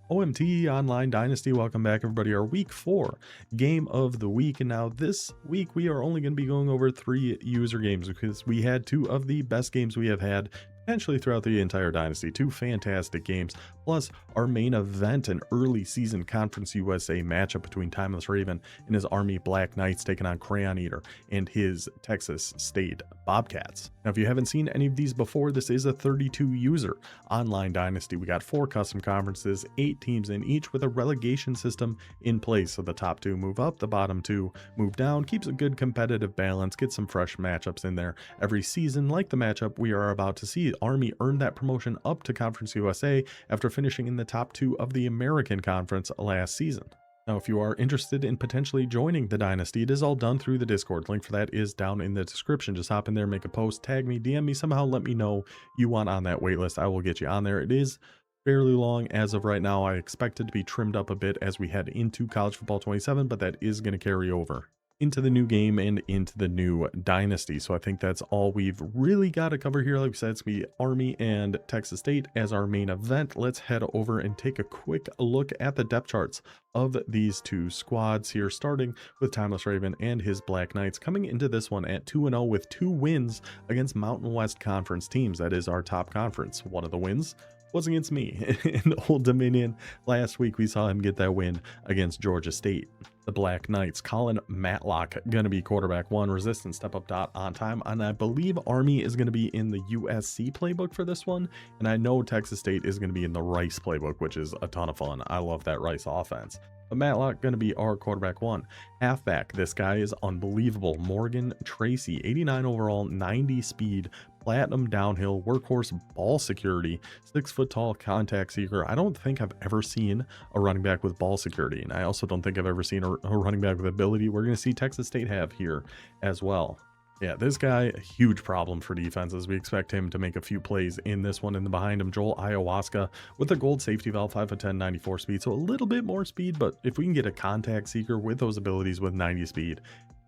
OMT Online Dynasty, welcome back everybody. Our week 4 game of the week, and now this week we are only going to be going over 3 user games because we had 2 of the best games we have had potentially throughout the entire Dynasty. 2 fantastic games, plus our main event, an early season Conference USA matchup between Timeless Raven and his Army Black Knights taking on Crayon Eater and his Texas State Bobcats. Now if you haven't seen any of these before, this is a 32 user online Dynasty. We got 4 custom conferences, 8 teams in each with a relegation system in place, so the top 2 move up, the bottom 2 move down. Keeps a good competitive balance, get some fresh matchups in there every season. Like the matchup we are about to see, Army earned that promotion up to Conference USA after finishing in the top 2 of the American Conference last season. Now, if you are interested in potentially joining the Dynasty, it is all done through the Discord. Link for that is down in the description. Just hop in there, make a post, tag me, DM me, somehow let me know you want on that waitlist. I will get you on there. It is fairly long as of right now. I expect it to be trimmed up a bit as we head into College Football 27, but that is going to carry over into the new game and into the new Dynasty. So I think that's all we've really got to cover here. Like we said, it's going to be Army and Texas State as our main event. Let's head over and take a quick look at the depth charts of these 2 squads here, starting with Timeless Raven and his Black Knights coming into this one at 2-0 with 2 wins against Mountain West Conference teams. That is our top conference. One of the wins was against me in Old Dominion. Last week we saw him get that win against Georgia State. The Black Knights, Colin Matlock going to be quarterback 1, resistance step up dot on time, and I believe Army is going to be in the USC playbook for this one, and I know Texas State is going to be in the Rice playbook, which is a ton of fun. I love that Rice offense. But Matlock going to be our quarterback 1. Halfback, this guy is unbelievable. Morgan Tracy, 89 overall, 90 speed, platinum downhill, workhorse, ball security, 6 foot tall, contact seeker. I don't think I've ever seen a running back with ball security, and I also don't think I've ever seen a running back with ability we're going to see Texas State have here as well. Yeah, this guy, a huge problem for defenses. We expect him to make a few plays in this one. And behind him, Joel Ayahuasca with a gold safety valve, 5'10", 94 speed. So a little bit more speed, but if we can get a contact seeker with those abilities with 90 speed,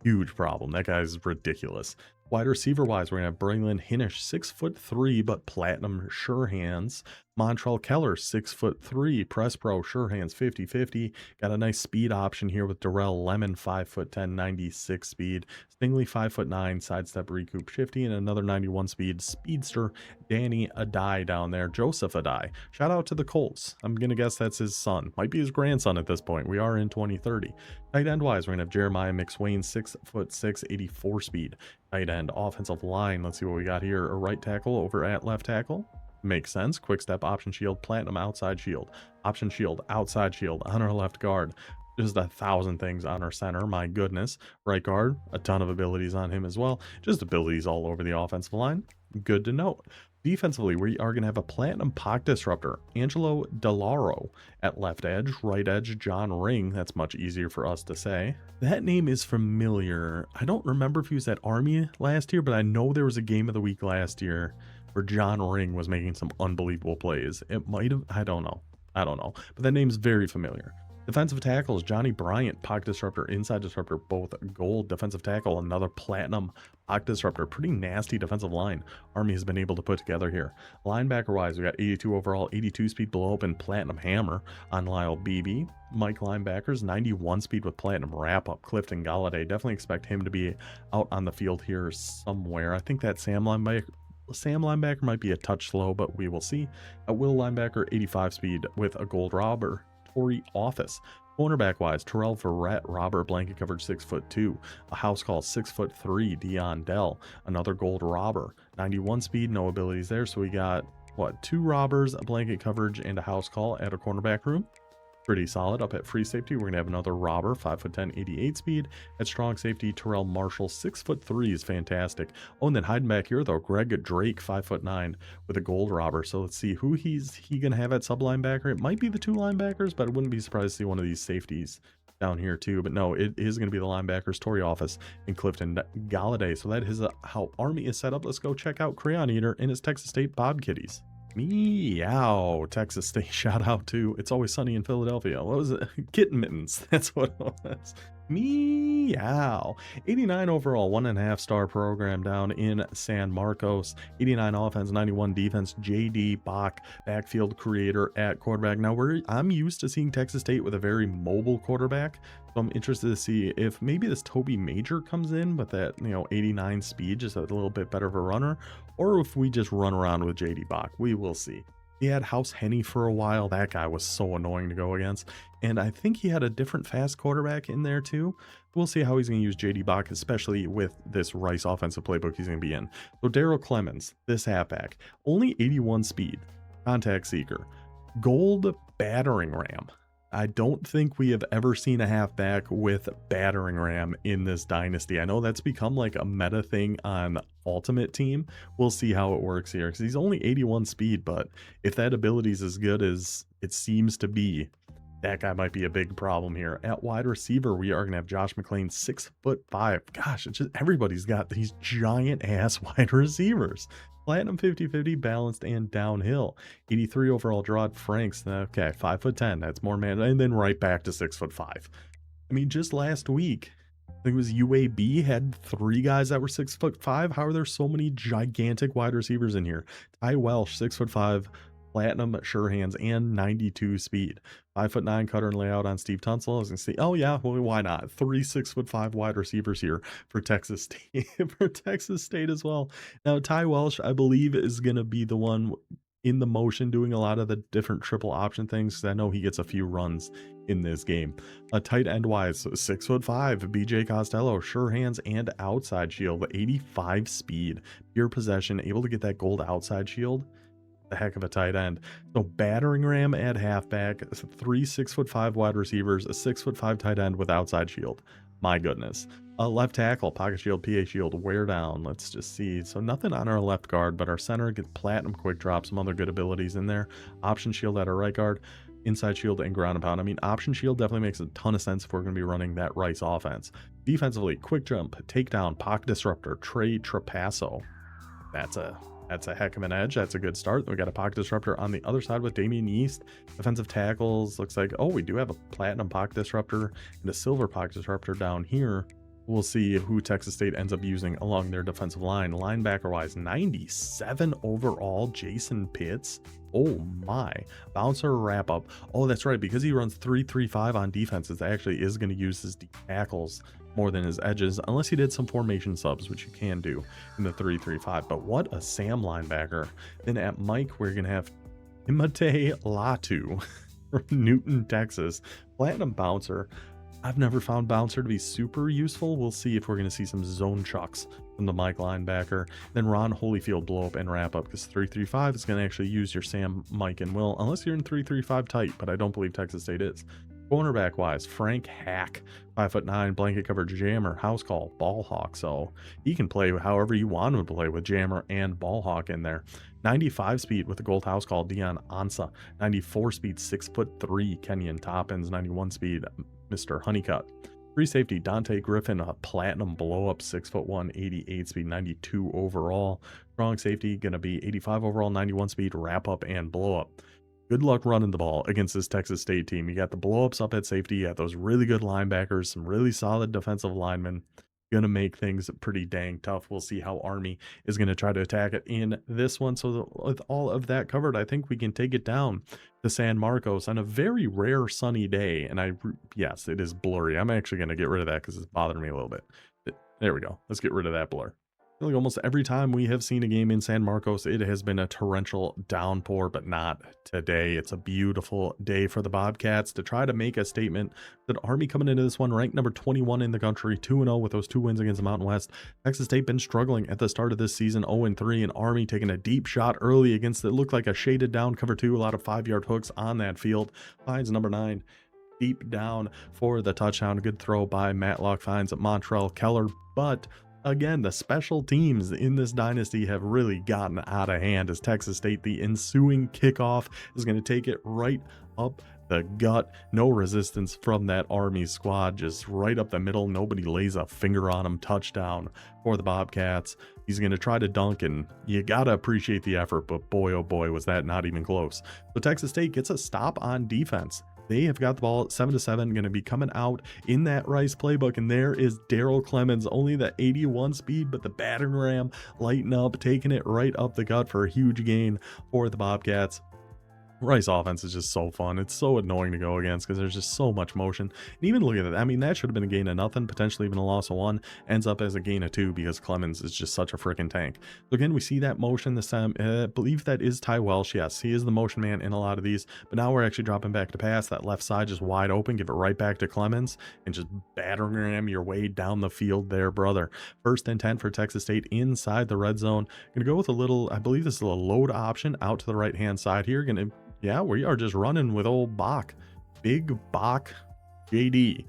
huge problem. That guy's ridiculous. Wide receiver wise, we're going to have Braylon Hinish, 6'3", but platinum sure hands. Montrell Keller, 6'3", press pro, sure hands, 50-50. Got a nice speed option here with Darrell Lemon, 5'10", 96 speed. Stingley, 5'9", sidestep, recoup, shifty, and another 91 speed speedster, Danny Adai down there. Joseph Adai. Shout out to the Colts. I'm going to guess that's his son. Might be his grandson at this point. We are in 2030. Tight end wise, we're going to have Jeremiah McSwain, 6'6", 84 speed. Tight end. Offensive line, let's see what we got here. A right tackle over at left tackle. Makes sense. Quick step, option shield, platinum outside shield, option shield, outside shield on our left guard. Just 1,000 things on our center. My goodness. Right guard, a ton of abilities on him as well. Just abilities all over the offensive line. Good to note. Defensively, we are going to have a platinum pocket disruptor, Angelo Delaro at left edge. Right edge, John Ring. That's much easier for us to say. That name is familiar. I don't remember if he was at Army last year, but I know there was a game of the week last year where John Ring was making some unbelievable plays. It might have, I don't know, but that name's very familiar. Defensive tackles, Johnny Bryant, pocket disruptor, inside disruptor, both gold. Defensive tackle, another platinum pocket disruptor. Pretty nasty defensive line Army has been able to put together here. Linebacker wise, we got 82 overall, 82 speed blow up and platinum hammer on Lyle Beebe. Mike linebackers, 91 speed with platinum wrap up. Clifton Galladay, definitely expect him to be out on the field here somewhere. I think that Sam linebacker might be a touch slow, but we will see. A Will linebacker, 85 speed with a gold robber. Tory Office. Cornerback wise, Terrell Verrett, Robert, blanket coverage, 6'2". A house call, 6'3", Dion Dell, another gold robber. 91 speed, no abilities there. So we got, what, 2 robbers, a blanket coverage, and a house call at a cornerback room. Pretty solid. Up at free safety, we're going to have another robber, 5'10", 88 speed. At strong safety, Terrell Marshall, 6'3", is fantastic. Oh, and then hiding back here, though, Greg Drake, 5'9", with a gold robber. So let's see who he's going to have at sub linebacker. It might be the 2 linebackers, but I wouldn't be surprised to see one of these safeties down here too. But no, it is going to be the linebackers, Tory Office and Clifton Galladay. So that is how Army is set up. Let's go check out Crayon Eater and his Texas State Bob Kitties. Meow, Texas State. Shout out to It's Always Sunny in Philadelphia. What was it? Kitten Mittens. That's what it was. Meow. 89 overall, 1.5-star program down in San Marcos. 89 offense, 91 defense. JD Bach, backfield creator at quarterback. Now I'm used to seeing Texas State with a very mobile quarterback, so I'm interested to see if maybe this Toby Major comes in with that 89 speed, just a little bit better of a runner, or if we just run around with JD Bach. We will see. He had House Henny for a while. That guy was so annoying to go against. And I think he had a different fast quarterback in there too. We'll see how he's going to use JD Bach, especially with this Rice offensive playbook he's going to be in. So Daryl Clemens, this halfback, only 81 speed, contact seeker, gold battering ram. I don't think we have ever seen a halfback with battering ram in this dynasty. I know that's become like a meta thing on Ultimate Team. We'll see how it works here because he's only 81 speed, but if that ability is as good as it seems to be, that guy might be a big problem here. At wide receiver, we are going to have Josh McClain, 6'5". Gosh, it's just everybody's got these giant ass wide receivers. Platinum 50-50, balanced and downhill. 83 overall, Gerard Franks. Okay, 5'10". That's more man. And then right back to 6'5". I mean, just last week, I think it was UAB had 3 guys that were 6'5". How are there so many gigantic wide receivers in here? Ty Welsh, 6'5", platinum, sure hands, and 92 speed. 5'9" cutter and layout on Steve Tunsil. I was gonna say, oh yeah, well, why not? 3 6'5" wide receivers here for Texas State, for Texas State as well. Now Ty Welsh, I believe, is gonna be the one in the motion doing a lot of the different triple option things, because I know he gets a few runs in this game. Tight end wise, 6'5", BJ Costello, sure hands and outside shield, 85 speed, pure possession, able to get that gold outside shield. A heck of a tight end. So battering ram at halfback, 3 6'5" wide receivers, a 6'5" tight end with outside shield. My goodness. Left tackle, pocket shield, PA shield, wear down. Let's just see. So nothing on our left guard, but our center gets platinum quick drop, some other good abilities in there. Option shield at our right guard, inside shield, and ground and pound. I mean, option shield definitely makes a ton of sense if we're going to be running that Rice offense. Defensively, quick jump, takedown, pocket disruptor, Trey Trapasso. That's a heck of an edge. That's a good start. We got a pocket disruptor on the other side with Damian Yeast. Defensive tackles, looks like, oh, we do have a platinum pocket disruptor and a silver pocket disruptor down here. We'll see who Texas State ends up using along their defensive line. Linebacker wise, 97 overall, Jason Pitts. Oh my. Bouncer wrap up. Oh, that's right. Because he runs 3-3-5 on defenses, actually is going to use his tackles more than his edges, unless he did some formation subs, which you can do in the 3-3-5. But what a Sam linebacker. Then at Mike, we're going to have Imate Latu from Newton, Texas. Platinum bouncer. I've never found bouncer to be super useful. We'll see if we're going to see some zone chucks from the Mike linebacker. Then Ron Holyfield blow up and wrap up, because 3-3-5 is going to actually use your Sam, Mike, and Will, unless you're in 3-3-5 tight, but I don't believe Texas State is. Cornerback wise, Frank Hack, 5'9", blanket coverage jammer, house call, ball hawk. So he can play however you want him to play with jammer and ball hawk in there. 95 speed with the gold house call, Dion Ansa. 94 speed, 6'3", Kenyon Toppins. 91 speed, Mr. Honeycutt. Free safety, Dante Griffin, a platinum blow up, 6'1", 88 speed, 92 overall. Strong safety, gonna be 85 overall, 91 speed, wrap up and blow up. Good luck running the ball against this Texas State team. You got the blow-ups up at safety. You got those really good linebackers, some really solid defensive linemen. Going to make things pretty dang tough. We'll see how Army is going to try to attack it in this one. So with all of that covered, I think we can take it down to San Marcos on a very rare sunny day. And yes, it is blurry. I'm actually going to get rid of that because it's bothering me a little bit. There we go. Let's get rid of that blur. Like almost every time we have seen a game in San Marcos, it has been a torrential downpour, but not today. It's a beautiful day for the Bobcats to try to make a statement that Army coming into this one ranked number 21 in the country, 2-0 with those 2 wins against the Mountain West. Texas State been struggling at the start of this season, 0-3, and Army taking a deep shot early against it looked like a shaded down cover 2, a lot of 5-yard hooks on that field. Finds number 9 deep down for the touchdown. Good throw by Matlock, finds Montrell Keller, but again, the special teams in this dynasty have really gotten out of hand as Texas State, the ensuing kickoff, is going to take it right up the gut. No resistance from that Army squad, just right up the middle. Nobody lays a finger on him. Touchdown for the Bobcats. He's going to try to dunk, and you got to appreciate the effort, but boy, oh boy, was that not even close. So Texas State gets a stop on defense. They have got the ball at 7-7, going to be coming out in that Rice playbook, and there is Daryl Clemens, only the 81 speed, but the battering ram lighting up, taking it right up the gut for a huge gain for the Bobcats. Rice offense is just so fun. It's so annoying to go against because there's just so much motion. And even look at that. I mean, that should have been a gain of nothing, potentially even a loss of 1. Ends up as a gain of 2 because Clemens is just such a freaking tank. So again, we see that motion this time. I believe that is Ty Welsh. Yes, he is the motion man in a lot of these. But now we're actually dropping back to pass. That left side just wide open. Give it right back to Clemens and just battering ram your way down the field there, brother. 1st and 10 for Texas State inside the red zone. Going to go with a little, I believe this is a load option out to the right-hand side here. Going to, yeah, we are just running with old Bach. Big Bach JD.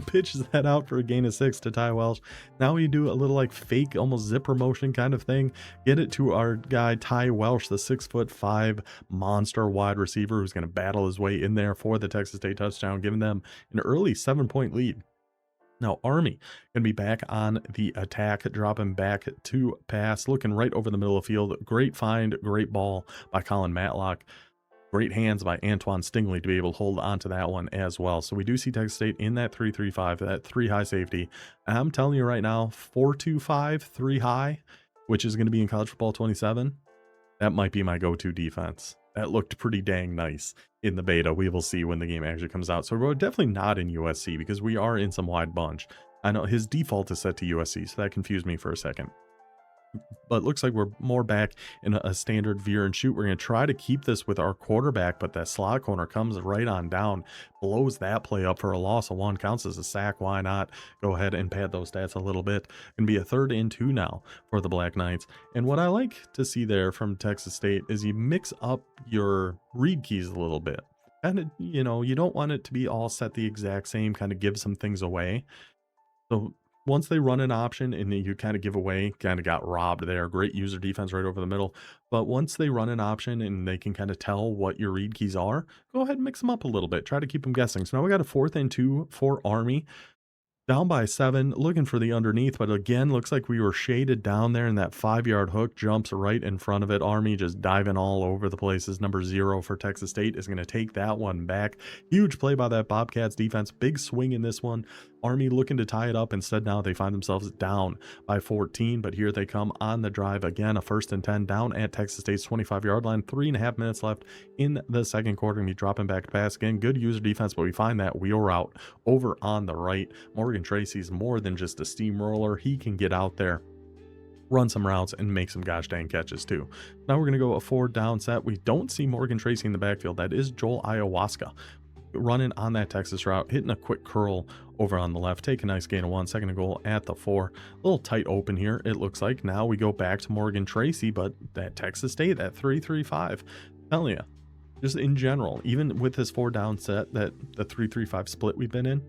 Pitches that out for a gain of 6 to Ty Welsh. Now we do a little like fake, almost zipper motion kind of thing. Get it to our guy Ty Welsh, the 6'5" monster wide receiver who's going to battle his way in there for the Texas State touchdown, giving them an early 7-point lead. Now, Army going to be back on the attack, dropping back to pass, looking right over the middle of the field. Great find, great ball by Colin Matlock. Great hands by Antoine Stingley to be able to hold on to that one as well. So we do see Texas State in that 3-3-5, that 3 high safety. And I'm telling you right now, 4-2-5, 3 high, which is going to be in college football 27. That might be my go-to defense. That looked pretty dang nice in the beta. We will see when the game actually comes out. So we're definitely not in USC because we are in some wide bunch. I know his default is set to USC, so that confused me for a second. But it looks like we're more back in a standard veer and shoot. We're going to try to keep this with our quarterback, but that slot corner comes right on down, blows that play up for a loss of 1, counts as a sack. Why not go ahead and pad those stats a little bit? Going to be a 3rd and 2 now for the Black Knights. And what I like to see there from Texas State is you mix up your read keys a little bit. And, you know, you don't want it to be all set the exact same, kind of give some things away. So once they run an option and you kind of give away, kind of got robbed there. Great user defense right over the middle. But once they run an option and they can kind of tell what your read keys are, go ahead and mix them up a little bit. Try to keep them guessing. So now we got a 4th and 2 for Army. Down by 7, looking for the underneath, but again, looks like we were shaded down there, and that 5-yard hook jumps right in front of it. Army just diving all over the places. Number 0 for Texas State is going to take that one back. Huge play by that Bobcats defense. Big swing in this one. Army looking to tie it up. Instead, now they find themselves down by 14, but here they come on the drive again. A 1st and 10 down at Texas State's 25-yard line. 3.5 minutes left in the second quarter. Gonna be dropping back to pass again. Good user defense, but we find that wheel route over on the right. Morgan Tracy's more than just a steamroller. He can get out there, run some routes, and make some gosh dang catches too. Now we're going to go a 4 down set. We don't see Morgan Tracy in the backfield. That is Joel Ayahuasca running on that Texas route, hitting a quick curl over on the left. Take a nice gain of 1. 2nd and goal at the 4. A little tight open here, it looks like. Now we go back to Morgan Tracy, but that Texas State, that 3-3-5. Telling you, just in general, even with this 4 down set, that the 3-3-5 split we've been in,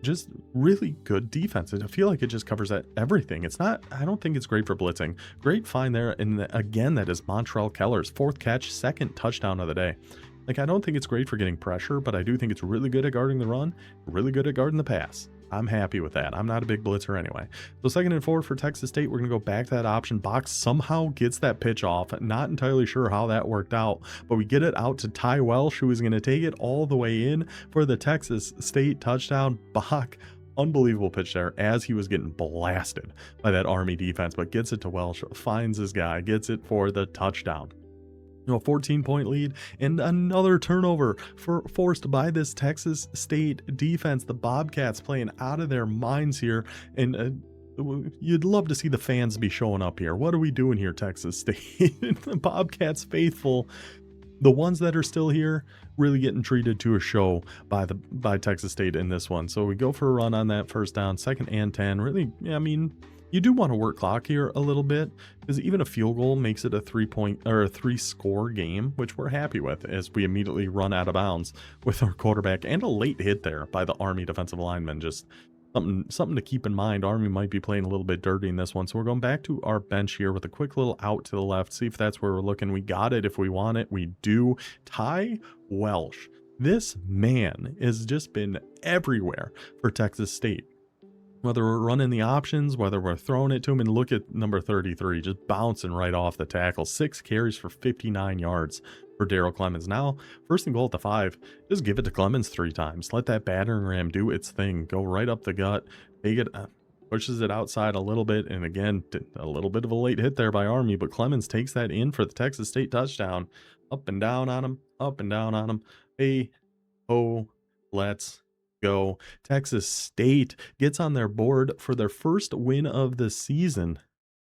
just really good defense. I feel like it just covers everything. It's not, I don't think it's great for blitzing. Great find there. And again, that is Montrell Keller's 4th catch, 2nd touchdown of the day. Like, I don't think it's great for getting pressure, but I do think it's really good at guarding the run, really good at guarding the pass. I'm happy with that. I'm not a big blitzer anyway. So 2nd and 4 for Texas State. We're going to go back to that option box. Somehow gets that pitch off. Not entirely sure how that worked out, but we get it out to Ty Welsh, who is going to take it all the way in for the Texas State touchdown. Bach, unbelievable pitch there as he was getting blasted by that Army defense, but gets it to Welsh, finds his guy, gets it for the touchdown. A 14-point lead and another turnover forced by this Texas State defense. The Bobcats playing out of their minds here, and you'd love to see the fans be showing up here. What are we doing here, Texas State? The Bobcats faithful, the ones that are still here, really getting treated to a show by Texas State in this one. So we go for a run on that 1st down, 2nd and 10. Really, I mean, you do want to work clock here a little bit, because even a field goal makes it a 3-point or a 3-score game, which we're happy with as we immediately run out of bounds with our quarterback, and a late hit there by the Army defensive lineman. Just something to keep in mind. Army might be playing a little bit dirty in this one. So we're going back to our bench here with a quick little out to the left. See if that's where we're looking. We got it if we want it. We do. Ty Welsh. This man has just been everywhere for Texas State. Whether we're running the options, whether we're throwing it to him, and look at number 33, just bouncing right off the tackle. 6 carries for 59 yards. for Daryl Clemens. Now, first and goal at the 5, just give it to Clemens 3 times. Let that battering ram do its thing. Go right up the gut. Take it, pushes it outside a little bit. And again, a little bit of a late hit there by Army, but Clemens takes that in for the Texas State touchdown. Up and down on him. Up and down on him. Hey, oh, let's go. Texas State gets on their board for their first win of the season.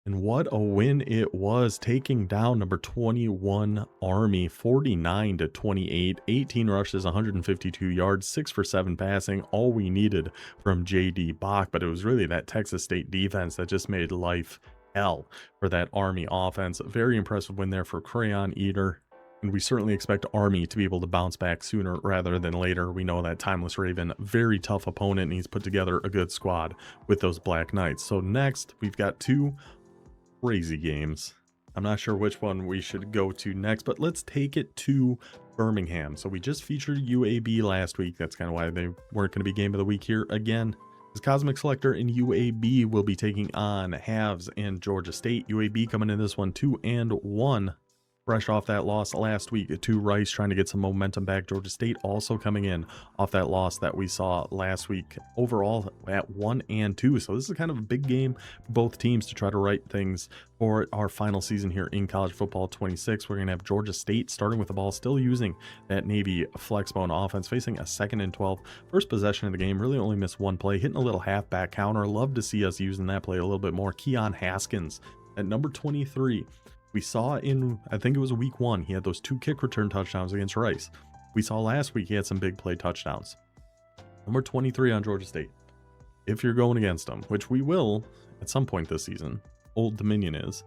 And what a win it was, taking down number 21 Army 49-28, 18 rushes, 152 yards, 6 for 7 passing, all we needed from JD Bach. But it was really that Texas State defense that just made life hell for that Army offense. Very impressive win there for Crayon Eater. And we certainly expect Army to be able to bounce back sooner rather than later. We know that Timeless Raven, very tough opponent, and he's put together a good squad with those Black Knights. So next, we've got 2 crazy games. I'm not sure which one we should go to next, but let's take it to Birmingham. So we just featured UAB last week. That's kind of why they weren't going to be game of the week here again. As Cosmic Selector and UAB will be taking on Havs and Georgia State. UAB coming in this one 2-1. Fresh off that loss last week to Rice, trying to get some momentum back. Georgia State also coming in off that loss that we saw last week. Overall at 1-2. So this is kind of a big game for both teams to try to right things for our final season here in college football 26. We're going to have Georgia State starting with the ball, still using that Navy flexbone offense, facing a 2nd and 12. First possession of the game, really only missed 1 play, hitting a little halfback counter. Love to see us using that play a little bit more. Keon Haskins at number 23. We saw in, I think it was week 1, he had those 2 kick return touchdowns against Rice. We saw last week he had some big play touchdowns. Number 23 on Georgia State. If you're going against them, which we will at some point this season, Old Dominion is,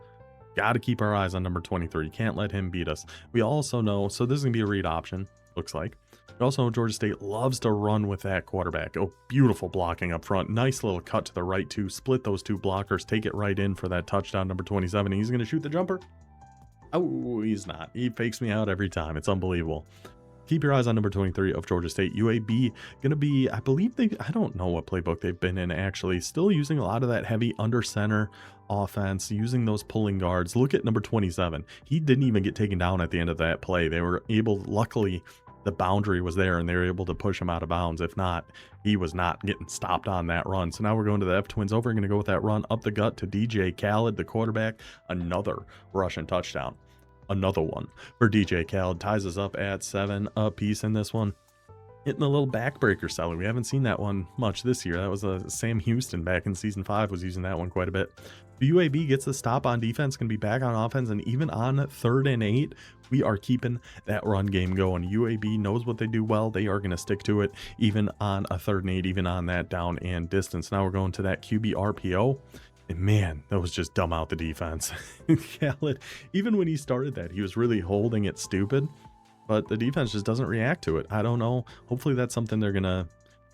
got to keep our eyes on number 23. Can't let him beat us. We also know, so this is going to be a read option, looks like. We also know Georgia State loves to run with that quarterback. Oh, beautiful blocking up front. Nice little cut to the right too. Split those 2 blockers. Take it right in for that touchdown, number 27. He's going to shoot the jumper. Oh, he's not. He fakes me out every time. It's unbelievable. Keep your eyes on number 23 of Georgia State. UAB going to be, I believe I don't know what playbook they've been in actually. Still using a lot of that heavy under center offense, using those pulling guards. Look at number 27. He didn't even get taken down at the end of that play. They were able, luckily, the boundary was there and they were able to push him out of bounds. If not, he was not getting stopped on that run. So now we're going to the F-Twins over. Going to go with that run up the gut to DJ Khaled, the quarterback. Another rushing touchdown. Another one for DJ Khaled. Ties us up at 7 apiece in this one. Hitting a little backbreaker, Sally. We haven't seen that one much this year. That was Sam Houston back in season 5 was using that one quite a bit. The UAB gets the stop on defense, can be back on offense, and even on 3rd and 8, we are keeping that run game going. UAB knows what they do well. They are going to stick to it, even on a 3rd and 8, even on that down and distance. Now we're going to that QB RPO. And man, that was just dumb out the defense. Khaled, even when he started that, he was really holding it stupid, but the defense just doesn't react to it. I don't know. Hopefully that's something they're going to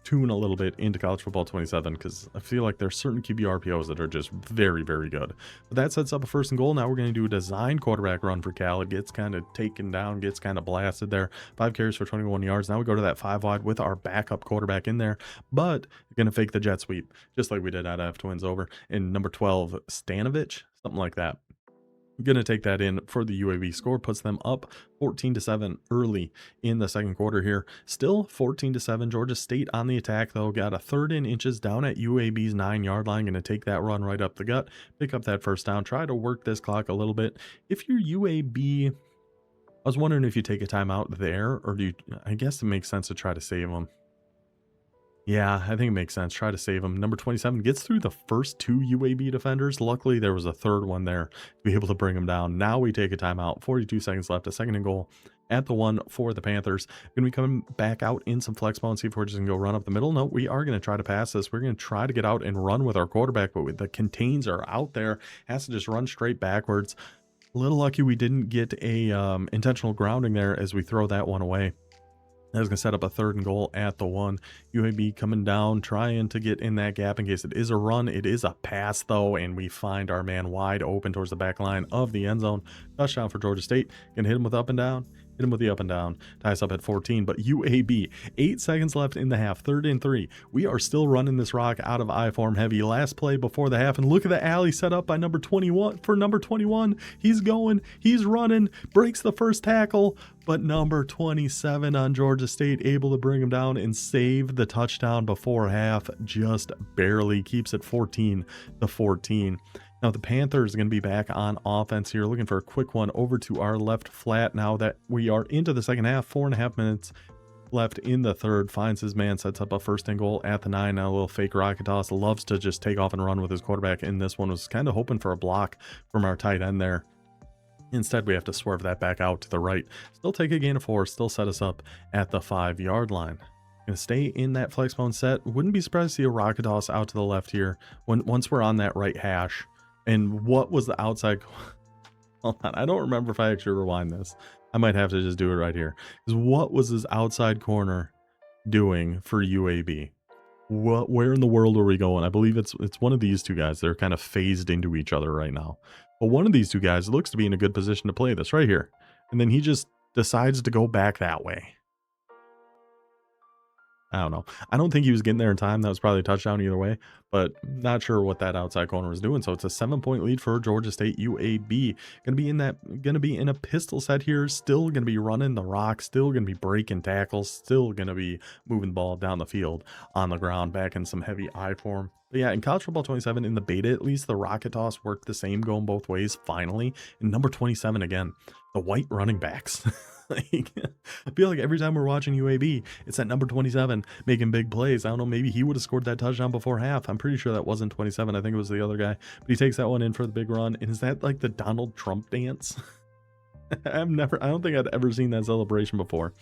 tune a little bit into college football 27, because I feel like there's certain QB RPOs that are just very, very good. But that sets up a 1st and goal. Now we're going to do a design quarterback run for Khaled. Gets kind of taken down, gets kind of blasted there. 5 carries for 21 yards. Now we go to that 5 wide with our backup quarterback in there, but going to fake the jet sweep, just like we did at F-Twins over. And number 12, Stanovich, something like that. Going to take that in for the UAB score, puts them up 14-7 early in the 2nd quarter here. Still 14-7. Georgia State on the attack though. Got a 3rd and inches down at UAB's 9-yard line. Going to take that run right up the gut, pick up that 1st down, try to work this clock a little bit. If you're UAB, I was wondering if you take a timeout there, or do you, I guess it makes sense to try to save them. Yeah, I think it makes sense. Try to save him. Number 27 gets through the first 2 UAB defenders. Luckily, there was a 3rd one there to be able to bring him down. Now we take a timeout. 42 seconds left. A 2nd and goal at the 1 for the Panthers. Going to be coming back out in some flex ball and see if we're just going to go run up the middle. No, we are going to try to pass this. We're going to try to get out and run with our quarterback, but with the contains are out there. Has to just run straight backwards. A little lucky we didn't get a intentional grounding there as we throw that one away. That was going to set up a 3rd and goal at the 1. UAB coming down, trying to get in that gap in case it is a run. It is a pass, though, and we find our man wide open towards the back line of the end zone. Touchdown for Georgia State. Going to hit him with up and down. Hit him with the up and down. Ties up at 14, but UAB, 8 seconds left in the half. 3rd and 3. We are still running this rock out of I-form heavy. Last play before the half, and look at the alley set up by number 21. For number 21, he's going, he's running, breaks the first tackle, but number 27 on Georgia State able to bring him down and save the touchdown before half. Just barely keeps it 14-14. Now the Panthers are going to be back on offense here, looking for a quick one over to our left flat now that we are into the second half. 4.5 minutes left in the third. Finds his man, sets up a 1st and goal at the 9. Now a little fake rocket toss. Loves to just take off and run with his quarterback in this one. Was kind of hoping for a block from our tight end there. Instead, we have to swerve that back out to the right. Still take a gain of 4. Still set us up at the 5-yard line. Gonna stay in that flex bone set. Wouldn't be surprised to see a rocket toss out to the left here once we're on that right hash. And what was the outside? Hold on, I don't remember if I actually rewind this. I might have to just do it right here. Because what was this outside corner doing for UAB? Where in the world are we going? I believe it's one of these two guys. They're kind of phased into each other right now. But one of these two guys looks to be in a good position to play this right here. And then he just decides to go back that way. I don't know. I don't think he was getting there in time. That was probably a touchdown either way, but not sure what that outside corner was doing. So it's a 7-point lead for Georgia State. UAB gonna be in a pistol set here. Still gonna be running the rock. Still gonna be breaking tackles. Still gonna be moving the ball down the field on the ground, back in some heavy I form. But yeah, in College Football 27, in the beta at least, the rocket toss worked the same going both ways. Finally, in number 27 again, the white running backs. Like, I feel like every time we're watching UAB, it's at number 27 making big plays. I don't know, maybe he would have scored that touchdown before half. I'm pretty sure that wasn't 27. I think it was the other guy. But he takes that one in for the big run. And is that like the Donald Trump dance? I don't think I'd ever seen that celebration before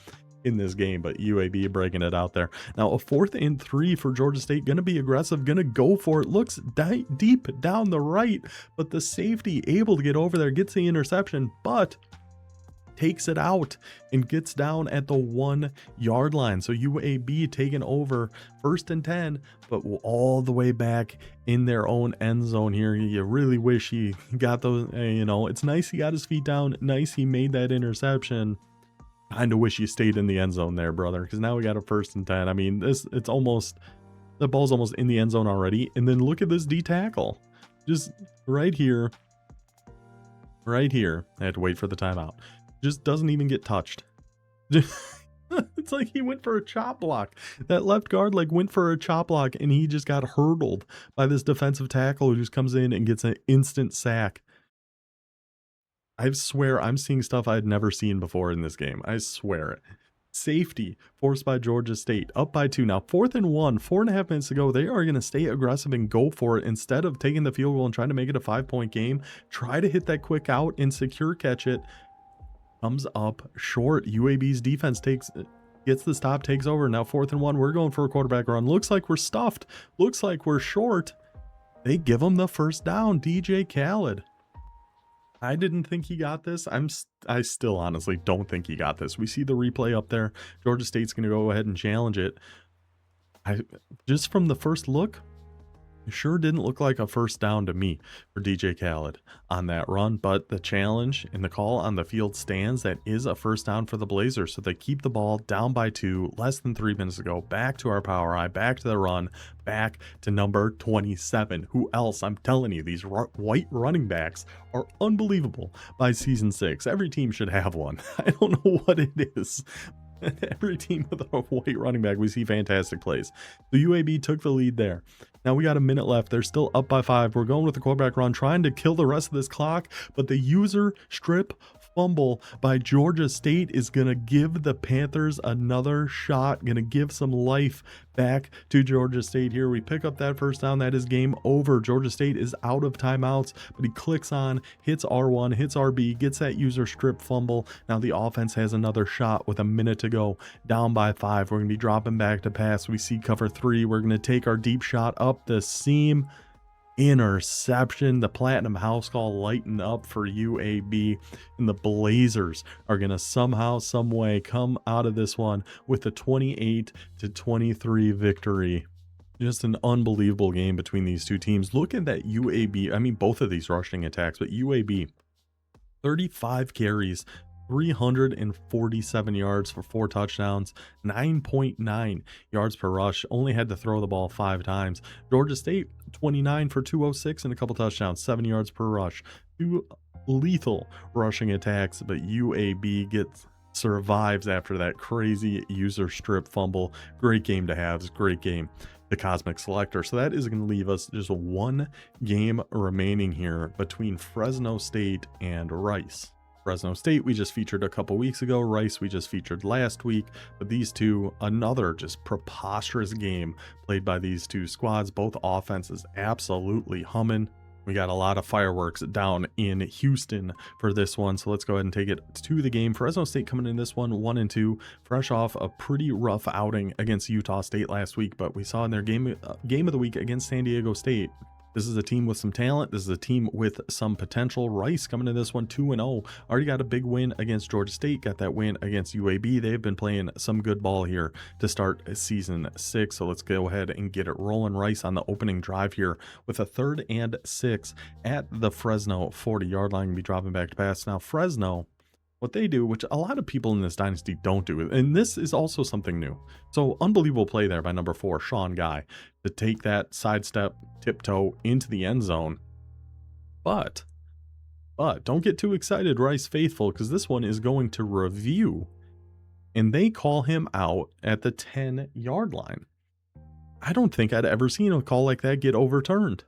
in this game, but UAB breaking it out there. Now a 4th and 3 for Georgia State. Gonna be aggressive, gonna go for it. Looks deep down the right, but the safety able to get over there, gets the interception, but takes it out and gets down at the 1-yard line. So UAB taking over 1st and 10, but all the way back in their own end zone here. You really wish he got those, it's nice he got his feet down. Nice he made that interception. Kind of wish you stayed in the end zone there, brother, because now we got a 1st and 10. I mean, the ball's almost in the end zone already. And then look at this D tackle. Just right here. Right here. I had to wait for the timeout. Just doesn't even get touched. It's like he went for a chop block. That left guard went for a chop block, and he just got hurdled by this defensive tackle who just comes in and gets an instant sack. I swear I'm seeing stuff I'd never seen before in this game. I swear it. Safety forced by Georgia State, up by 2. Now 4th and 1, 4.5 minutes to go. They are going to stay aggressive and go for it instead of taking the field goal and trying to make it a 5-point game. Try to hit that quick out and secure catch it. Comes up short. UAB's defense gets the stop, takes over. Now 4th and 1. We're going for a quarterback run. Looks like we're stuffed. Looks like we're short. They give him the first down. DJ Khaled. I didn't think he got this. I still honestly don't think he got this. We see the replay up there. Georgia State's going to go ahead and challenge it. Just from the first look, it sure didn't look like a first down to me for DJ Khaled on that run, but the challenge and the call on the field stands. That is a first down for the Blazers. So they keep the ball down by 2, less than 3 minutes ago. Back to our power eye, back to the run, back to number 27. Who else? I'm telling you, these white running backs are unbelievable by season 6. Every team should have one. I don't know what it is. Every team with a white running back, we see fantastic plays. The UAB took the lead there. Now we got a minute left. They're still up by 5. We're going with the quarterback run, trying to kill the rest of this clock, but the user strip fumble by Georgia State is going to give the Panthers another shot, going to give some life back to Georgia State here. We pick up that first down. That is game over. Georgia State is out of timeouts, but he clicks on, hits R1, hits RB, gets that user strip fumble. Now the offense has another shot with a minute to go, down by 5. We're going to be dropping back to pass. We see cover 3. We're going to take our deep shot up the seam. Interception. The Platinum House Call lighting up for UAB, and the Blazers are gonna somehow, some way come out of this one with a 28-23 victory. Just an unbelievable game between these two teams. Look at that UAB. I mean, both of these rushing attacks, but UAB 35 carries, 347 yards for 4 touchdowns, 9.9 yards per rush, only had to throw the ball 5 times. Georgia State, 29 for 206 and a couple touchdowns, 7 yards per rush. 2 lethal rushing attacks, but UAB survives after that crazy user strip fumble. Great game to have. Great game. The Cosmic Selector. So that is going to leave us just one game remaining here between Fresno State and Rice. Fresno State we just featured a couple weeks ago. Rice we just featured last week. But these two, another just preposterous game played by these two squads. Both offenses absolutely humming. We got a lot of fireworks down in Houston for this one, so let's go ahead and take it to the game. Fresno State coming in this one 1-2, fresh off a pretty rough outing against Utah State last week, but we saw in their game of the week against San Diego State. This is a team with some talent. This is a team with some potential. Rice coming to this one 2-0. Already got a big win against Georgia State. Got that win against UAB. They've been playing some good ball here to start season 6. So let's go ahead and get it rolling. Rice on the opening drive here with a 3rd and 6 at the Fresno 40-yard line. Gonna be dropping back to pass. Now Fresno, what they do, which a lot of people in this dynasty don't do, and this is also something new. So unbelievable play there by number 4, Sean Guy, to take that sidestep, tiptoe into the end zone. But don't get too excited, Rice faithful, because this one is going to review, and they call him out at the 10-yard line. I don't think I'd ever seen a call like that get overturned.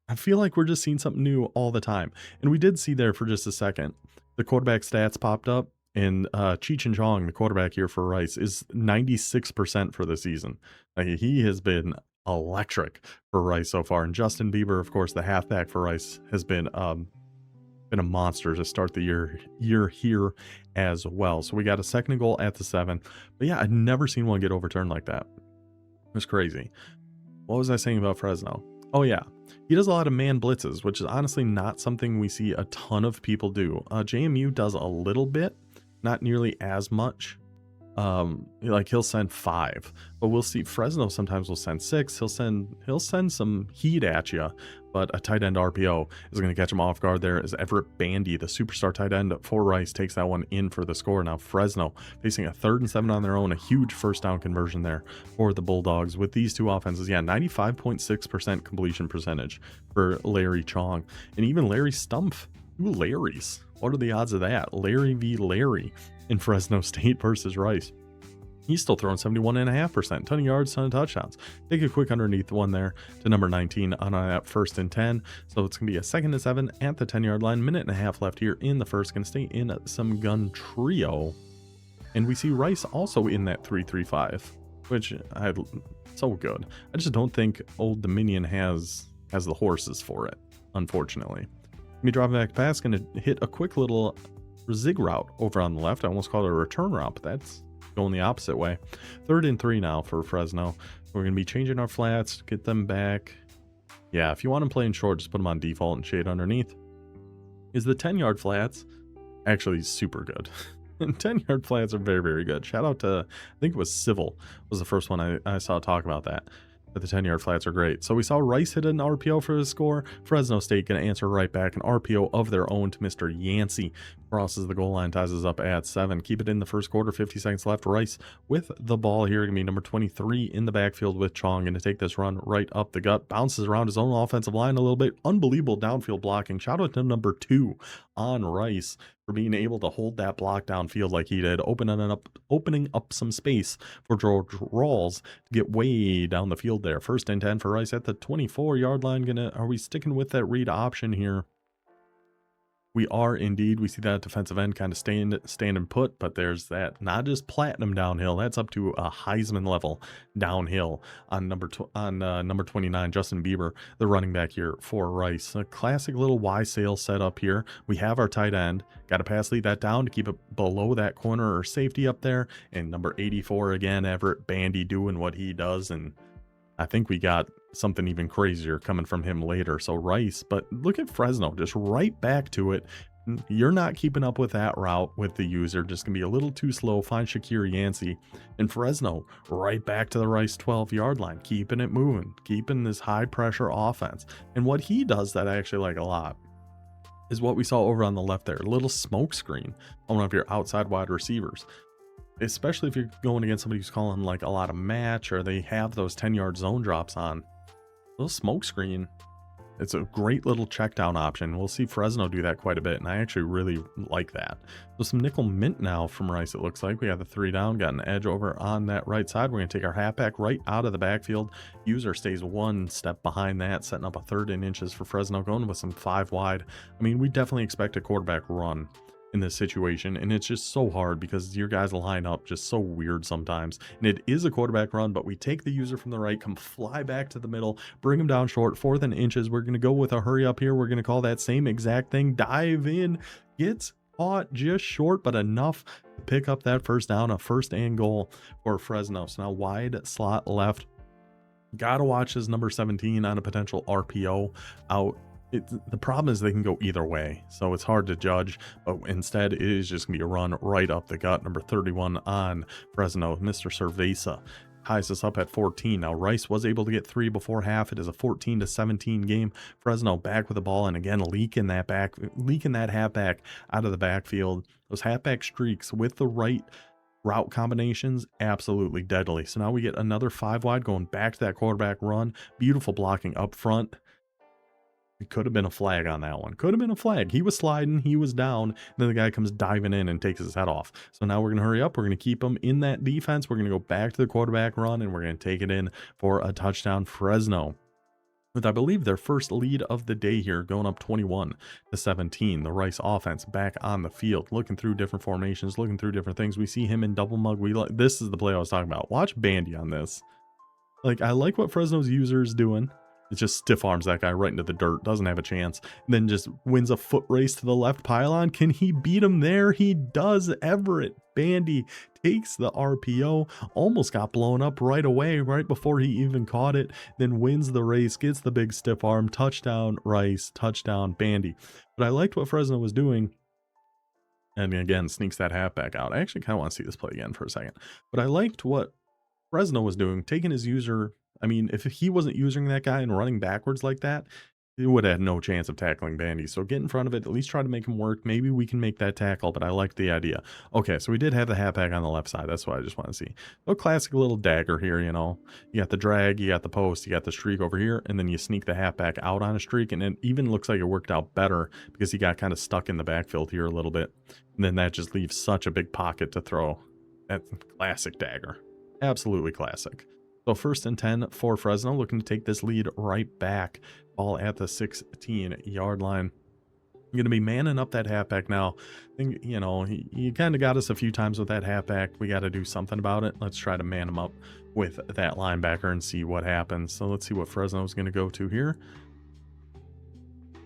I feel like we're just seeing something new all the time. And we did see there for just a second, the quarterback stats popped up, and Cheech and Chong, the quarterback here for Rice, is 96% for the season. He has been electric for Rice so far. And Justin Bieber, of course, the halfback for Rice, has been a monster to start the year here as well. So we got a 2nd and goal at the 7. But yeah, I'd never seen one get overturned like that. It was crazy. What was I saying about Fresno? Oh yeah, he does a lot of man blitzes, which is honestly not something we see a ton of people do. JMU does a little bit, not nearly as much. Like he'll send 5, but we'll see Fresno sometimes will send 6. He'll send some heat at you, but a tight end RPO is going to catch him off guard there as Everett Bandy, the superstar tight end for Rice, takes that one in for the score. Now Fresno facing a 3rd and 7 on their own, a huge first down conversion there for the Bulldogs with these two offenses. Yeah, 95.6% completion percentage for Larry Chong, and even Larry Stumpf. 2 Larrys. What are the odds of that? Larry v. Larry in Fresno State versus Rice. He's still throwing 71.5%, ton of yards, ton of touchdowns. Take a quick underneath one there to number 19 on that 1st and 10. So it's going to be a 2nd and 7 at the 10-yard line. Minute and a half left here in the first. Going to stay in some gun trio. And we see Rice also in that 3-3-5, which so good. I just don't think Old Dominion has the horses for it, unfortunately. Me dropping back pass, going to hit a quick little zig route over on the left. I almost called it a return route, but that's going the opposite way. 3rd and 3 now for Fresno. We're going to be changing our flats, get them back. Yeah, if you want them playing short, just put them on default and shade underneath. Is the 10-yard flats actually super good. And 10-yard flats are very, very good. Shout out to, I think it was Civil was the first one I saw talk about that. But the 10-yard flats are great. So we saw Rice hit an RPO for the score. Fresno State going to answer right back. An RPO of their own to Mr. Yancey. Crosses the goal line, ties us up at 7. Keep it in the first quarter, 50 seconds left. Rice with the ball here. Going to be number 23 in the backfield with Chong. Going to take this run right up the gut. Bounces around his own offensive line a little bit. Unbelievable downfield blocking. Shout out to number 2 on Rice for being able to hold that block downfield like he did, opening up some space for George Rawls to get way down the field there. 1st and 10 for Rice at the 24-yard line. Are we sticking with that read option here? We are indeed. We see that defensive end kind of standing put, but there's that not just platinum downhill. That's up to a Heisman level downhill on number 29, Justin Bieber, the running back here for Rice. A classic little Y sail setup here. We have our tight end. Got to pass lead that down to keep it below that corner or safety up there. And number 84 again, Everett Bandy doing what he does, and I think we got something even crazier coming from him later. So Rice, but look at Fresno, just right back to it. You're not keeping up with that route with the user, just gonna be a little too slow. Find Shakir Yancey, and Fresno right back to the Rice 12-yard line, keeping it moving, keeping this high pressure offense. And what he does that I actually like a lot is what we saw over on the left there. A little smoke screen on one of your outside wide receivers, especially if you're going against somebody who's calling like a lot of match or they have those 10-yard zone drops on. Little smoke screen. It's a great little check down option. We'll see Fresno do that quite a bit, and I actually really like that. So some nickel mint now from Rice, it looks like. We got the 3 down, got an edge over on that right side. We're going to take our halfback right out of the backfield. User stays 1 step behind that, setting up a 3rd and inches for Fresno, going with some 5 wide. I mean, we definitely expect a quarterback run in this situation, and it's just so hard because your guys line up just so weird sometimes, and it is a quarterback run, but we take the user from the right, come fly back to the middle, bring him down short, 4th and inches. We're going to go with a hurry up here. We're going to call that same exact thing, dive in, gets caught just short, but enough to pick up that 1st down, a 1st and goal for Fresno. So now wide slot left, gotta watch his number 17 on a potential RPO out. The problem is they can go either way, so it's hard to judge, but instead it is just going to be a run right up the gut. Number 31 on Fresno, Mr. Cerveza, ties us up at 14. Now Rice was able to get 3 before half. It is a 14-17 game. Fresno back with the ball, and again leaking that halfback out of the backfield. Those halfback streaks with the right route combinations, absolutely deadly. So now we get another 5 wide going back to that quarterback run. Beautiful blocking up front. It could have been a flag on that one. Could have been a flag. He was sliding. He was down. And then the guy comes diving in and takes his head off. So now we're going to hurry up. We're going to keep him in that defense. We're going to go back to the quarterback run, and we're going to take it in for a touchdown. Fresno, with I believe their first lead of the day here, going up 21-17. The Rice offense back on the field, looking through different formations, looking through different things. We see him in double mug. This is the play I was talking about. Watch Bandy on this. Like, I like what Fresno's user is doing. It just stiff arms that guy right into the dirt. Doesn't have a chance. And then just wins a foot race to the left pylon. Can he beat him there? He does. Everett Bandy takes the RPO. Almost got blown up right away, right before he even caught it. Then wins the race, gets the big stiff arm. Touchdown Rice, touchdown Bandy. But I liked what Fresno was doing. And again, sneaks that halfback out. I actually kind of want to see this play again for a second. But I liked what Fresno was doing, taking his user. I mean, if he wasn't using that guy and running backwards like that, he would have had no chance of tackling Bandy. So get in front of it, at least try to make him work. Maybe we can make that tackle, but I like the idea. Okay, so we did have the halfback on the left side. That's what I just want to see. A classic little dagger here, you know. You got the drag, you got the post, you got the streak over here, and then you sneak the halfback out on a streak, and it even looks like it worked out better because he got kind of stuck in the backfield here a little bit. And then that just leaves such a big pocket to throw. That classic dagger. Absolutely classic. So 1st and 10 for Fresno, looking to take this lead right back. Ball at the 16-yard line. I'm going to be manning up that halfback now. I think, you know, he kind of got us a few times with that halfback. We got to do something about it. Let's try to man him up with that linebacker and see what happens. So let's see what Fresno's going to go to here.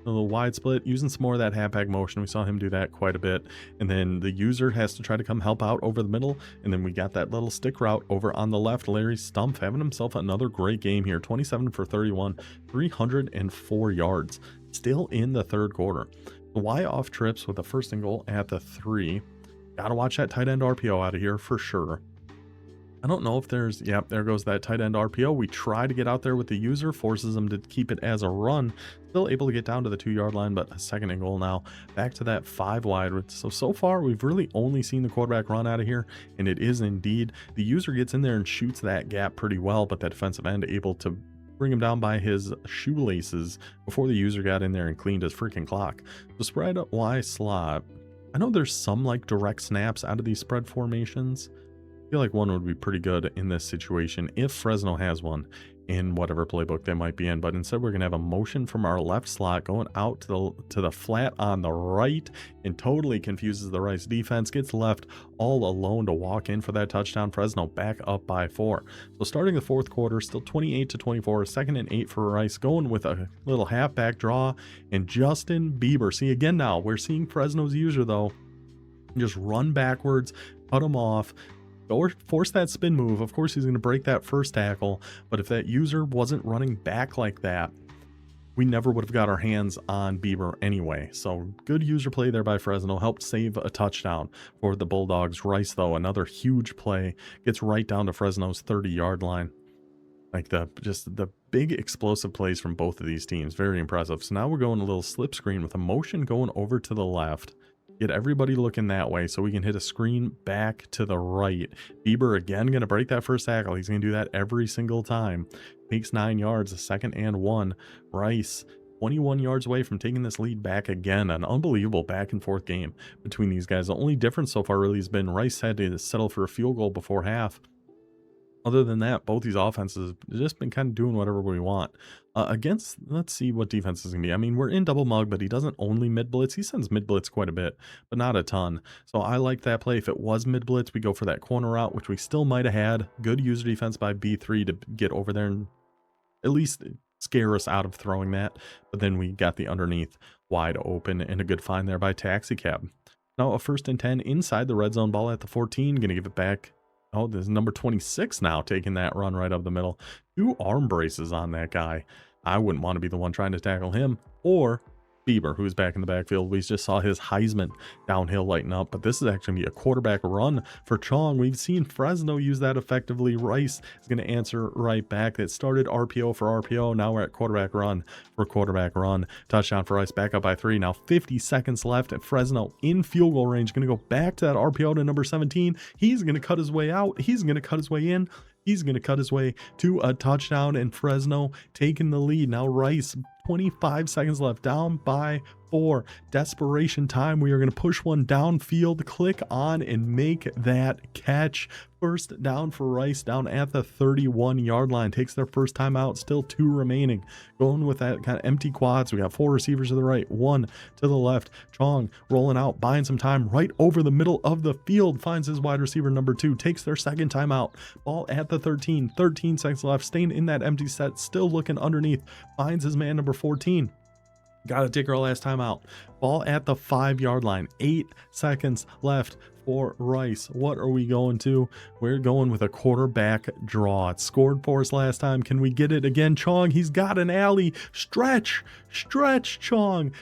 A little wide split, using some more of that halfback motion. We saw him do that quite a bit. And then the user has to try to come help out over the middle. And then we got that little stick route over on the left. Larry Stumpf having himself another great game here. 27 for 31, 304 yards. Still in the 3rd quarter. The Y off trips with a 1st and goal at the 3. Gotta watch that tight end RPO out of here for sure. I don't know if there's, yep, there goes that tight end RPO. We try to get out there with the user, forces them to keep it as a run. Still able to get down to the 2-yard line, but a 2nd and goal now. Back to that 5 wide. So far, we've really only seen the quarterback run out of here, and it is indeed. The user gets in there and shoots that gap pretty well, but that defensive end able to bring him down by his shoelaces before the user got in there and cleaned his freaking clock. So spread Y slot. I know there's some like direct snaps out of these spread formations. I feel like one would be pretty good in this situation if Fresno has one in whatever playbook they might be in, but instead we're going to have a motion from our left slot going out to the flat on the right, and totally confuses the Rice defense. Gets left all alone to walk in for that touchdown. Fresno back up by 4. So starting the 4th quarter, still 28-24, 2nd and 8 for Rice, going with a little halfback draw, and Justin Bieber. See, again now we're seeing Fresno's user though just run backwards, cut him off, or force that spin move. Of course, he's going to break that first tackle, but if that user wasn't running back like that, we never would have got our hands on Bieber anyway. So good user play there by Fresno, helped save a touchdown for the Bulldogs. Rice, though, another huge play, gets right down to Fresno's 30-yard line. Like the big explosive plays from both of these teams. Very impressive. So now we're going a little slip screen with a motion going over to the left. Get everybody looking that way so we can hit a screen back to the right. Bieber again going to break that first tackle. He's going to do that every single time. Takes 9 yards, a 2nd and 1. Rice 21 yards away from taking this lead back again. An unbelievable back and forth game between these guys. The only difference so far really has been Rice had to settle for a field goal before half. Other than that, both these offenses have just been kind of doing whatever we want. Against, let's see what defense is going to be. I mean, we're in double mug, but he doesn't only mid blitz. He sends mid blitz quite a bit, but not a ton. So I like that play. If it was mid blitz, we go for that corner route, which we still might have had. Good user defense by B3 to get over there and at least scare us out of throwing that. But then we got the underneath wide open and a good find there by Taxi Cab. Now a 1st and 10 inside the red zone, ball at the 14. Going to give it back. Oh, there's number 26 now taking that run right up the middle. 2 arm braces on that guy. I wouldn't want to be the one trying to tackle him or Bieber, who's back in the backfield. We just saw his Heisman downhill lighten up, but this is actually going to be a quarterback run for Chong. We've seen Fresno use that effectively. Rice is going to answer right back. It started RPO for RPO. Now we're at quarterback run for quarterback run. Touchdown for Rice, back up by 3. Now 50 seconds left at Fresno in field goal range. Going to go back to that RPO to number 17. He's going to cut his way out. He's going to cut his way in. He's going to cut his way to a touchdown, and Fresno taking the lead. Now Rice, 25 seconds left, down by 4. Desperation time. We are going to push one downfield, click on and make that catch. First down for Rice down at the 31-yard line. Takes their first time out. Still 2 remaining. Going with that kind of empty quads. We got 4 receivers to the right, 1 to the left. Chong rolling out, buying some time right over the middle of the field. Finds his wide receiver number 2. Takes their second time out. Ball at the 13. 13 seconds left. Staying in that empty set. Still looking underneath. Finds his man number 14. Got to take our last time out. Ball at the 5-yard line. 8 seconds left for Rice. What are we going to? We're going with a quarterback draw. It scored for us last time. Can we get it again? Chong, he's got an alley. Stretch, Chong.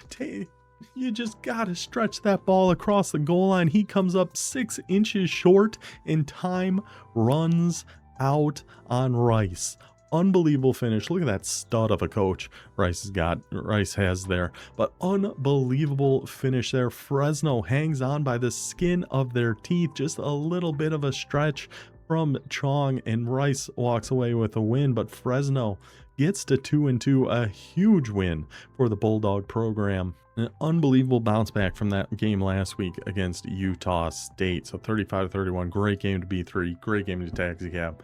You just got to stretch that ball across the goal line. He comes up 6 inches short, and time runs out on Rice. Unbelievable finish. Look at that stud of a coach Rice has there, but unbelievable finish there. Fresno hangs on by the skin of their teeth. Just a little bit of a stretch from Chong, and Rice walks away with a win, but Fresno gets to 2-2, a huge win for the Bulldog program. An unbelievable bounce back from that game last week against Utah State. So 35-31, great game to B3, great game to Taxi Cab.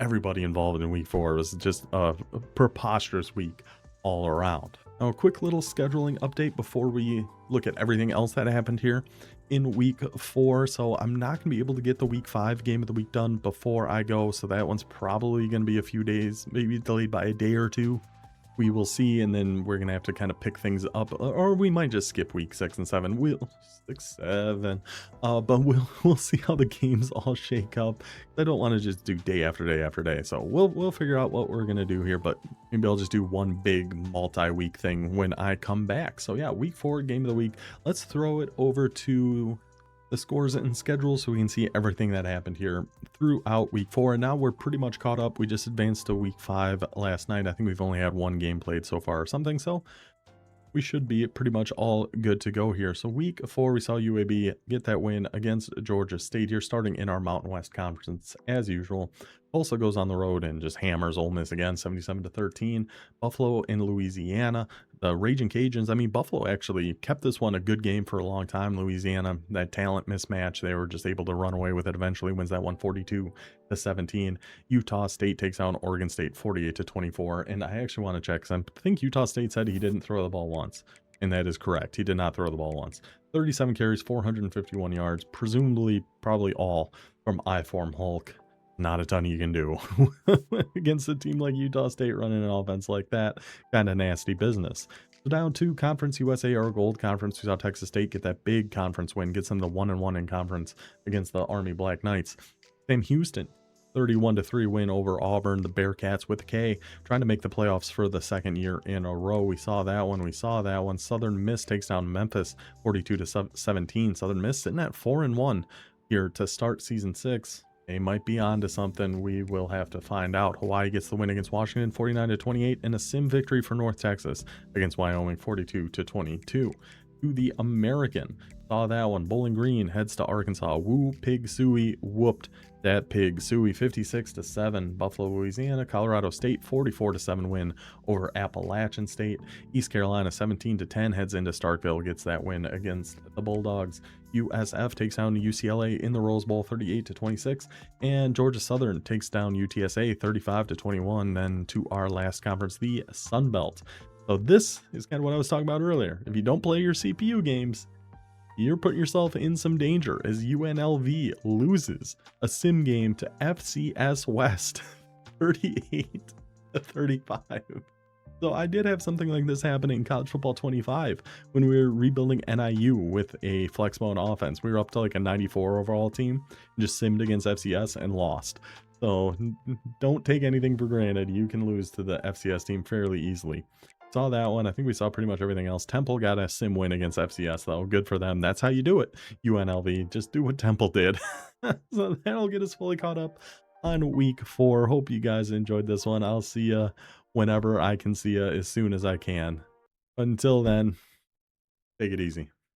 Everybody involved in week 4. It was just a preposterous week all around. Now, a quick little scheduling update before we look at everything else that happened here in week 4. So I'm not going to be able to get the week 5 game of the week done before I go. So that one's probably going to be a few days, maybe delayed by a day or 2. We will see, and then we're gonna have to kind of pick things up, or we might just skip week 6 and 7. But we'll see how the games all shake up. I don't want to just do day after day after day, so we'll figure out what we're gonna do here. But maybe I'll just do one big multi-week thing when I come back. So yeah, week 4 game of the week. Let's throw it over to the scores and schedules so we can see everything that happened here throughout week 4. And now we're pretty much caught up. We just advanced to week 5 last night. I think we've only had 1 game played so far or something, so we should be pretty much all good to go here. So week 4, we saw UAB get that win against Georgia State here, starting in our Mountain West Conference as usual. Tulsa goes on the road and just hammers Ole Miss again, 77-13. Buffalo in Louisiana, the Raging Cajuns. I mean, Buffalo actually kept this one a good game for a long time. Louisiana, that talent mismatch, they were just able to run away with it. Eventually wins that one 42-17. Utah State takes out Oregon State 48-24. And I actually want to check, because I think Utah State said he didn't throw the ball once. And that is correct. He did not throw the ball once. 37 carries, 451 yards, presumably probably all from I-Form Hulk. Not a ton you can do against a team like Utah State running an offense like that. Kind of nasty business. So down to Conference USA, our gold conference. We saw Texas State get that big conference win, gets them to 1-1 in conference against the Army Black Knights. Sam Houston, 31-3 win over Auburn. The Bearcats with a K, trying to make the playoffs for the 2nd year in a row. We saw that one. Southern Miss takes down Memphis 42-17. Southern Miss sitting at 4-1 here to start season 6. They might be on to something. We will have to find out. Hawaii gets the win against Washington 49-28 and a sim victory for North Texas against Wyoming 42-22. To the American. Saw that one. Bowling Green heads to Arkansas. Woo Pig Suey whooped that Pig Suey 56-7. Buffalo, Louisiana. Colorado State 44-7 win over Appalachian State. East Carolina 17-10 heads into Starkville, gets that win against the Bulldogs. USF takes down UCLA in the Rose Bowl 38-26, and Georgia Southern takes down UTSA 35-21. Then to our last conference, the Sun Belt. So this is kind of what I was talking about earlier. If you don't play your CPU games, you're putting yourself in some danger as UNLV loses a sim game to FCS West 38-35. So I did have something like this happen in College Football 25 when we were rebuilding NIU with a flex mode offense. We were up to like a 94 overall team, just simmed against FCS and lost. So don't take anything for granted. You can lose to the FCS team fairly easily. Saw that one. I think we saw pretty much everything else. Temple got a sim win against FCS though. Good for them. That's how you do it. UNLV, just do what Temple did. So that'll get us fully caught up on week 4. Hope you guys enjoyed this one. I'll see ya whenever I can see you, as soon as I can. Until then, take it easy.